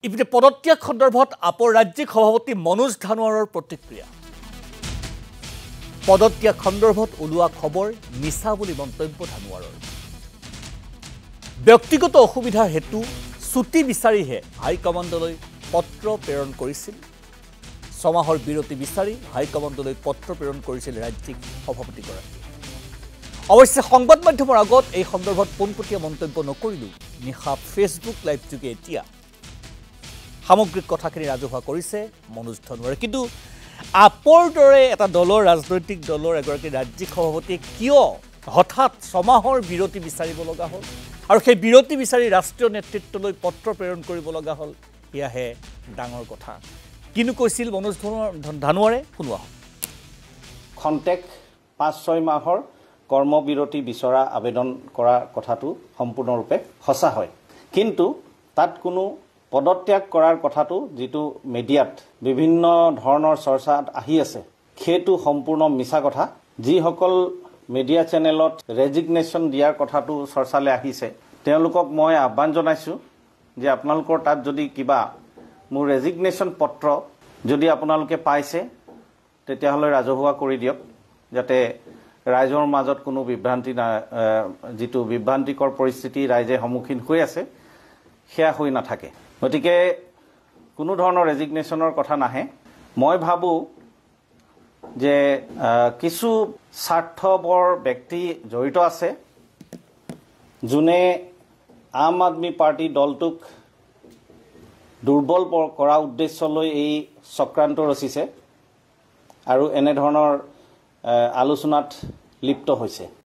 ইপিনে পদত্যাগ সন্দৰ্ভত আপৰ ৰাজ্যিক সভাপতি মনোজ ধানোৱাৰৰ প্ৰতিক্ৰিয়া পদত্যাগ সন্দৰ্ভত ওলোৱা খবৰ মিছা বুলি মন্তব্য ধানোৱাৰৰ ব্যক্তিগত অসুবিধাৰ হেতু ছুটি বিচাৰিহে হাইকমাণ্ডলৈ পত্ৰ প্ৰেৰণ কৰিছিল ছমাহৰ বিৰতি বিচাৰি হাইকমাণ্ডলৈ পত্ৰ প্ৰেৰণ কৰিছিল ৰাজ্যিক সভাপতিগৰাকী অৱশ্যে সংবাদ মাধ্যমৰ আগত এই সন্দৰ্ভত পোনপটীয়া মন্তব্য নকৰিলো নিশা ফেচবুক লাইভ যোগে এতিয়া সামগ্ৰিক কথাখিনি ৰাজহুৱা কৰিছে মনোজ ধানোৱাৰে কিন্তু আপৰ দৰে এটা দলৰ ৰাজনৈতিক দলৰ এগৰাকী ৰাজ্যিক সভাপতি কিয় হঠাৎ ছমাহৰ বিৰতি বিচাৰিব লগা হ'ল আৰু সেই বিৰতি বিচাৰি ৰাষ্ট্ৰীয় নেতৃত্বলৈ পত্ৰ প্ৰেৰণ কৰিব লগা হ'ল এয়াহে ডাঙৰ কথা কিনো কৈছিল মনোজ ধানোৱাৰে শুনোৱা খন্তেক 5-6 মাহৰ কৰ্মবিৰতি বিচৰা আবেদন কৰা কথাটো সম্পূৰ্ণৰূপে সঁচা হয় কিন্তু তাত কোনো পদত্যাগ কৰাৰ কথাটো যেটো মিডিয়াত বিভিন্ন ধৰণৰ চৰ্চাত আহি আছে সেইটো সম্পূৰ্ণ মিছা কথা যিসকল মিডিয়া চেনেলত ৰেজিগনেশ্যন দিয়াৰ কথাটো চৰ্চালে আহিছে তেওঁলোকক মই আহ্বান জনাইছো যে আপোনালোকৰ তাত যদি কিবা মোৰ ৰেজিগনেশ্যন পত্ৰ যদি আপোনালোকে পাইছে তেতিয়াহলে ৰাজহুৱা কৰি দিয়ক যাতে ৰাইজৰ মাজত কোনো বিভ্ৰান্তি না যেটো বিভ্ৰান্তিকৰ পৰিস্থিতি ৰাইজে সন্মুখীন হৈ আছে সেয়া হৈ নাথাকে গতিকে কোনো ধৰণৰ ৰেজিগনেশ্যনৰ কথা নাহে মই ভাবো যে কিছু স্বাৰ্থপৰ ব্যক্তি জড়িত আছে যোনে আম আদমি পাৰ্টি দলটোক দুৰ্বল কৰা উদ্দেশ্যলৈ এই চক্ৰান্ত ৰচিছে আৰু এনে ধৰণৰ আলোচনাত লিপ্ত হৈছে